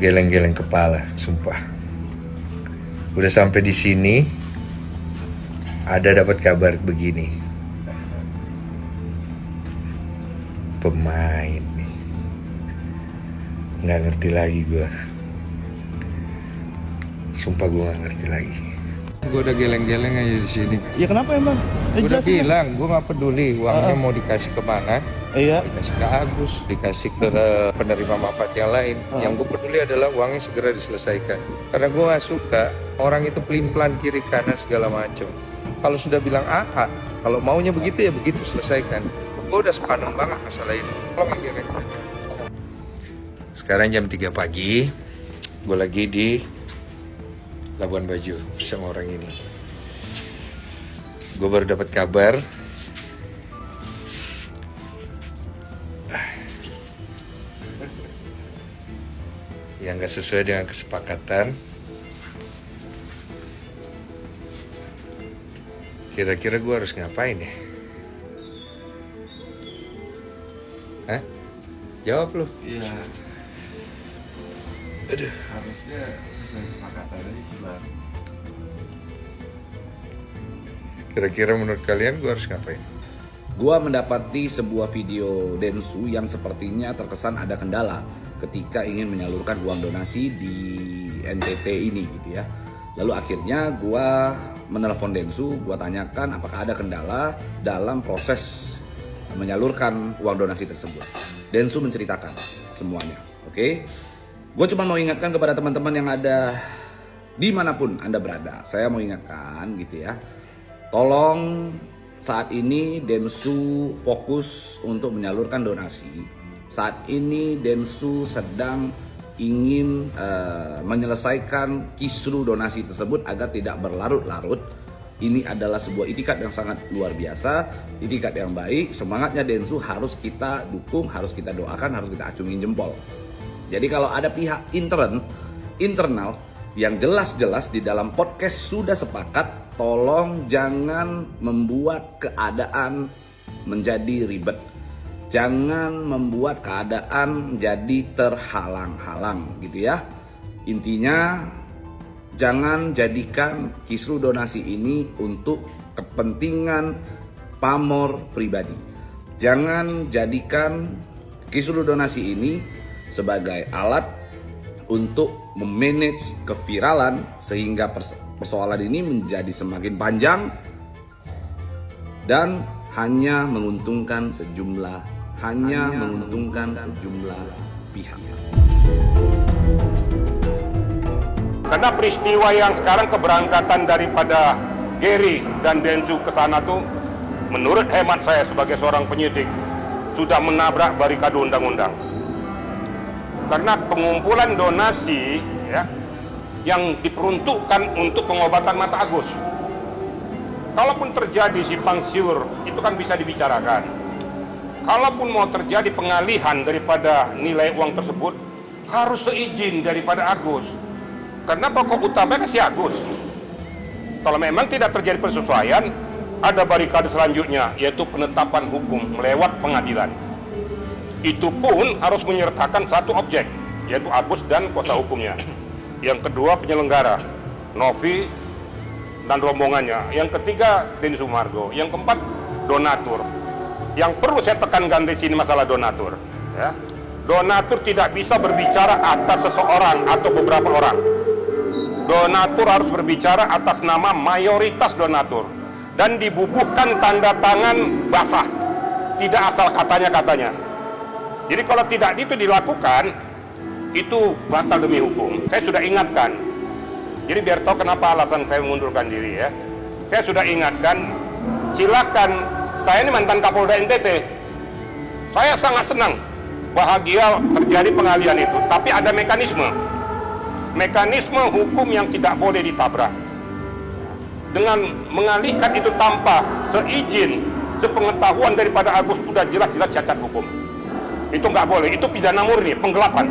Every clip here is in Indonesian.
geleng-geleng kepala, sumpah. Udah sampai di sini, ada dapat kabar begini. Pemain nih, nggak ngerti lagi gue. Sumpah gue nggak ngerti lagi. Gue udah geleng-geleng aja di sini. Ya kenapa emang? Gue udah bilang, gue nggak peduli uangnya mau dikasih kemana. Iya. Dikasih ke Agus, dikasih ke penerima manfaat yang lain. Yang gue peduli adalah uangnya segera diselesaikan. Karena gue nggak suka orang itu pelin-pelan kiri kanan segala macam. Kalau sudah bilang AA, kalau maunya begitu ya begitu, selesaikan. Gue udah sepaneng banget masalah ini. Sekarang jam 3 pagi, gue lagi di Labuan Bajo bersama orang ini. Gue baru dapat kabar yang gak sesuai dengan kesepakatan. Kira-kira gue harus ngapain ya? Hah? Jawab lu. Iya. Aduh. Harusnya sesuai kesepakatan aja sih, Bang. Kira-kira menurut kalian gue harus ngapain? Gua mendapati sebuah video Densu yang sepertinya terkesan ada kendala ketika ingin menyalurkan uang donasi di NTT ini gitu ya. Lalu akhirnya gua menelpon Densu, gua tanyakan apakah ada kendala dalam proses menyalurkan uang donasi tersebut. Densu menceritakan semuanya, oke? Gue cuma mau ingatkan kepada teman-teman yang ada dimanapun Anda berada. Saya mau ingatkan gitu ya. Tolong saat ini Densu fokus untuk menyalurkan donasi. Saat ini Densu sedang ingin menyelesaikan kisru donasi tersebut agar tidak berlarut-larut. Ini adalah sebuah itikat yang sangat luar biasa, itikat yang baik. Semangatnya Densu harus kita dukung, harus kita doakan, harus kita acungin jempol. Jadi kalau ada pihak internal yang jelas-jelas di dalam podcast sudah sepakat, tolong jangan membuat keadaan menjadi ribet. Jangan membuat keadaan jadi terhalang-halang gitu ya. Intinya jangan jadikan kisru donasi ini untuk kepentingan pamor pribadi. Jangan jadikan kisru donasi ini sebagai alat untuk memanage keviralan sehingga persoalan ini menjadi semakin panjang dan hanya menguntungkan sejumlah pihak. Karena peristiwa yang sekarang keberangkatan daripada Gary dan Densu ke sana tuh, menurut hemat saya sebagai seorang penyidik, sudah menabrak barikade undang-undang. Karena pengumpulan donasi ya, yang diperuntukkan untuk pengobatan mata Agus. Kalaupun terjadi simpang siur, itu kan bisa dibicarakan. Kalaupun mau terjadi pengalihan daripada nilai uang tersebut, harus seizin daripada Agus. Karena pokok utamanya si Agus. Kalau memang tidak terjadi persesuaian, ada barikade selanjutnya, yaitu penetapan hukum melewat pengadilan. Itu pun harus menyertakan satu objek, yaitu Agus dan kuasa hukumnya. Yang kedua penyelenggara, Novi dan rombongannya. Yang ketiga Densu Margo. Yang keempat donatur. Yang perlu saya tekankan di sini masalah donatur. Ya. Donatur tidak bisa berbicara atas seseorang atau beberapa orang. Donatur harus berbicara atas nama mayoritas donatur dan dibubuhkan tanda tangan basah, tidak asal katanya-katanya. Jadi kalau tidak itu dilakukan, itu batal demi hukum. Saya sudah ingatkan. Jadi biar tahu kenapa alasan saya mengundurkan diri ya. Saya sudah ingatkan, silakan. Saya ini mantan Kapolda NTT. Saya sangat senang, bahagia terjadi pengalihan itu. Tapi ada mekanisme. Mekanisme hukum yang tidak boleh ditabrak. Dengan mengalihkan itu tanpa seizin, sepengetahuan daripada Agus sudah jelas-jelas cacat hukum. Itu nggak boleh, itu pidana murni, penggelapan.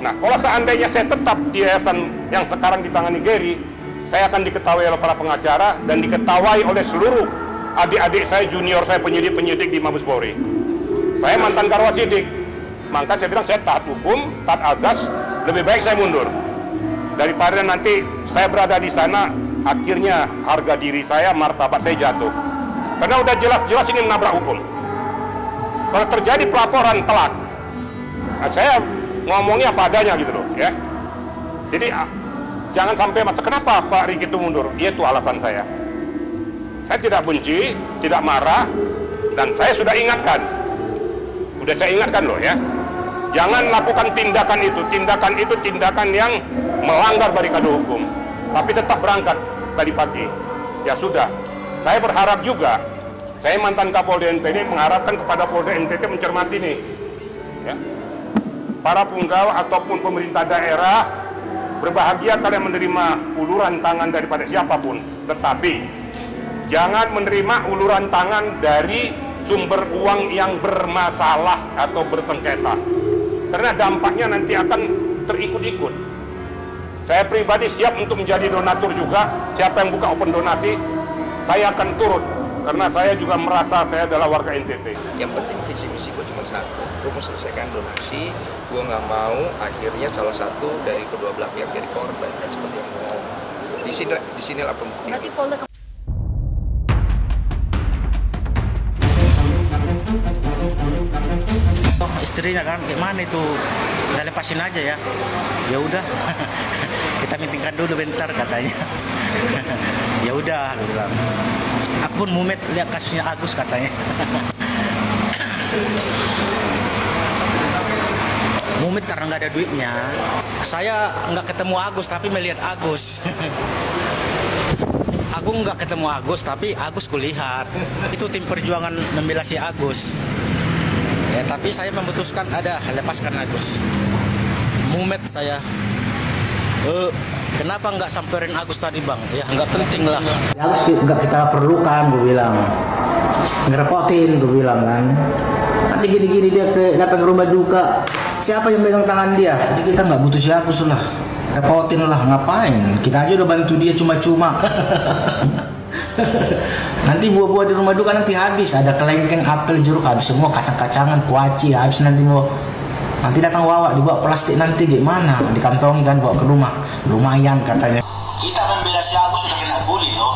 Nah, kalau seandainya saya tetap di yayasan yang sekarang ditangani Gary, saya akan diketahui oleh para pengacara dan diketahui oleh seluruh adik-adik saya, junior saya, penyidik-penyidik di Mabes Polri. Saya mantan Karwasidik, maka saya bilang saya taat hukum, taat azas, lebih baik saya mundur daripada nanti saya berada di sana akhirnya harga diri saya, martabat saya jatuh. Karena udah jelas-jelas ini menabrak hukum. Kalau terjadi pelaporan telat, nah, saya ngomongnya apa adanya gitu loh ya. Jadi jangan sampai masa kenapa Pak Riki itu mundur? Itu alasan saya. Saya tidak benci, tidak marah, dan saya sudah ingatkan. Udah saya ingatkan loh ya. Jangan lakukan tindakan itu tindakan yang melanggar barikade hukum. Tapi tetap berangkat tadi pagi. Ya sudah. Saya berharap juga, saya mantan Kapolda NTT mengharapkan kepada Polda NTT mencermati nih, ya. Para punggawa ataupun pemerintah daerah, berbahagia kalian menerima uluran tangan daripada siapapun, tetapi jangan menerima uluran tangan dari sumber uang yang bermasalah atau bersengketa, karena dampaknya nanti akan terikut-ikut. Saya pribadi siap untuk menjadi donatur juga. Siapa yang buka open donasi, saya akan turut, karena saya juga merasa saya adalah warga NTT. Yang penting visi misi gue cuma satu, gue mau selesaikan donasi. Gue nggak mau akhirnya salah satu dari kedua belah pihak jadi korban, kan seperti yang gue ngomong. Di sinilah pembuktian. Berarti Polda Istrinya kan gimana itu, kita lepasin aja ya. Ya udah, kita meetingkan dulu bentar katanya. Ya udah, aku bilang. Aku pun mumet lihat kasusnya Agus katanya. Mumet karena nggak ada duitnya. Saya nggak ketemu Agus tapi melihat Agus. Aku nggak ketemu Agus tapi Agus kulihat. Itu tim perjuangan membela si Agus. Ya, tapi saya memutuskan lepaskan Agus. Mumet saya. Kenapa nggak samperin Agus tadi bang? Ya nggak penting lah. Agus nggak kita perlukan, gue bilang. Ngerepotin, gue bilang kan. Nanti gini-gini dia datang ke rumah duka. Siapa yang megang tangan dia? Jadi kita nggak butuh si Agus lah. Repotin lah, ngapain? Kita aja udah bantu dia cuma-cuma. Nanti buah-buah di rumah duka nanti habis, ada kelengkeng, apel, jeruk habis semua, kacang-kacangan, kuaci habis nanti datang wawa dibawa plastik nanti gimana? Dikantongi kan bawa ke rumah, lumayan katanya. Kita membela si Agus sudah kena bully loh,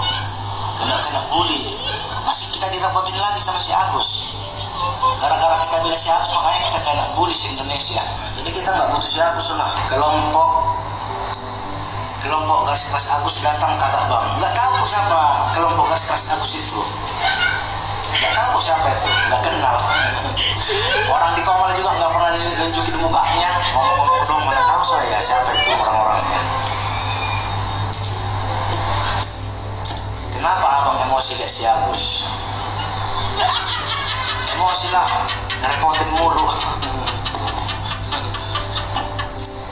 kena bully, masih kita dirapotin lagi sama si Agus. Gara-gara kita bela si Agus makanya kita kena bully di Indonesia. Jadi kita nggak butuh si Agus lah. Kelompok garis keras Agus datang kagak bang, nggak tahu siapa kelompok garis keras Agus itu, nggak tahu siapa itu, nggak kenal. Orang di Komal juga nggak pernah nunjukin mukanya, ngomong-ngomong dong, mana tahu saya siapa itu orang-orangnya. Kenapa abang emosi lihat si Agus? Emosi lah, ngerepotin mulu.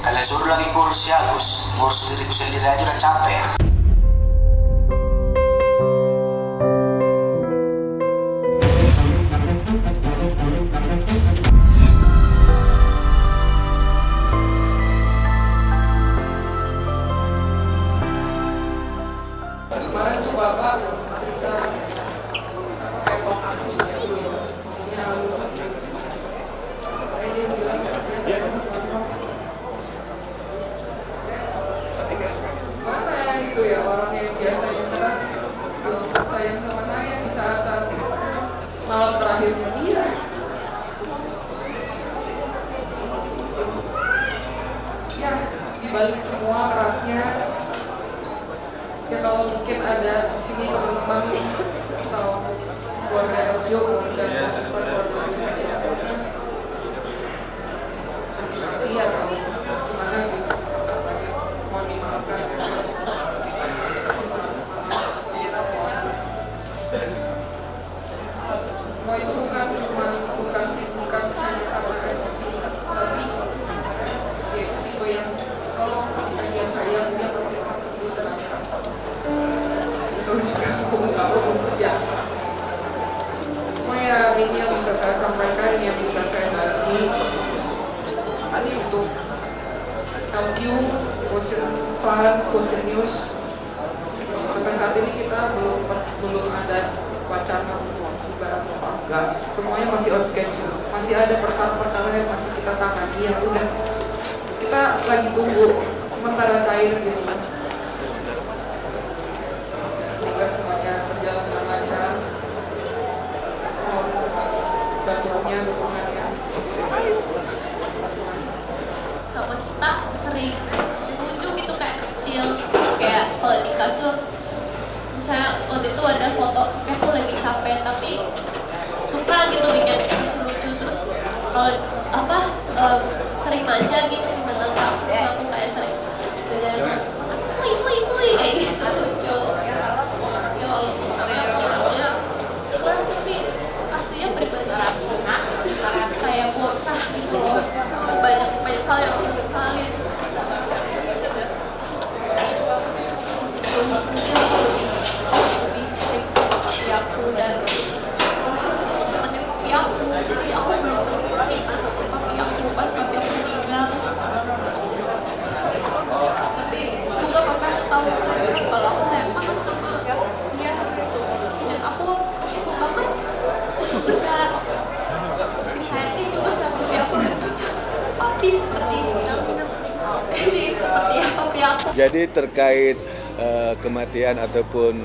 Kalian suruh lagi kurus si Agus, ngurus diriku sendiri aja udah capek. Kemarin tuh Bapak cerita petok Agus itu ya Agus. Dia bilang dia sayang sama mana gitu ya, orang yang biasanya keras bilang sayang sama saya di saat-saat malam terakhirnya dia. Ya dibalik semua kerasnya, ya kalau mungkin ada di sini teman-teman atau keluarga LPO, keluarga Kosipan, keluarga Indonesia sakit hati atau gimana gitu, katanya mohon dimaafkan ya. Semua itu bukan hanya karena emosi, tapi dia itu tipe yang kalau dia sayang dia pasti akan tidur dengan keras. Itu juga umum siapa. Cuma ya ini yang bisa saya sampaikan, yang bisa saya bagi untuk LQ, Quotient Fund, Quotient News. Sampai saat ini kita belum ada wacana untuk bubar atau apa enggak. Semuanya masih on schedule. Masih ada perkara-perkara yang masih kita tangani yang udah mungkin kita lagi tunggu sementara cair gitu. Semoga semuanya berjalan dengan lancar. Mohon bantuannya, dukungannya. Terima kasih. Sama kita sering lucu gitu kayak kecil, kayak kalau di kasur misalnya waktu itu ada foto kayak aku lagi capek tapi suka gitu bikin ekspresi lucu. Terus kalau sering manja gitu sama tante aku kayak sering berjalan mui kayak gitu lucu. Ya walaupun orangnya keras tapi aslinya pribadi kayak bocah gitu loh, banyak hal yang harus disalin. Lebih sering sama papi aku dan teman-teman papi aku, jadi aku belum sempat nikah sama papi aku pas papi aku meninggal. Tapi semoga papi aku tahu kalau aku sayang banget sama dia gitu, dan aku bersyukur banget bisa disayangi juga sama papi aku dan punya papi seperti ini seperti papi aku. Jadi terkait kematian ataupun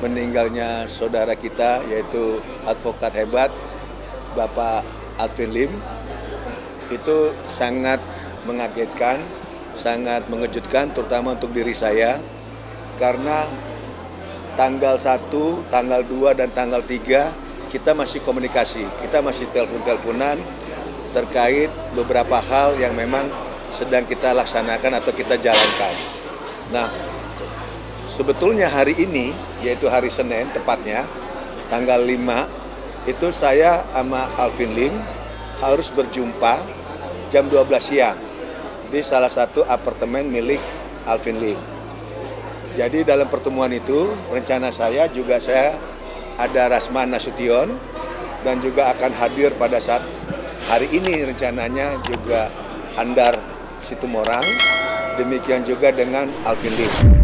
meninggalnya saudara kita yaitu advokat hebat Bapak Alvin Lim, itu sangat mengagetkan, sangat mengejutkan terutama untuk diri saya karena tanggal 1, tanggal 2 dan tanggal 3 kita masih komunikasi, kita masih telepon-teleponan terkait beberapa hal yang memang sedang kita laksanakan atau kita jalankan. Nah, sebetulnya hari ini, yaitu hari Senin tepatnya, tanggal 5, itu saya sama Alvin Lim harus berjumpa jam 12 siang di salah satu apartemen milik Alvin Lim. Jadi dalam pertemuan itu, rencana saya ada Rasman Nasution dan juga akan hadir pada saat hari ini rencananya juga Andar Situmorang, demikian juga dengan Alvin Lim.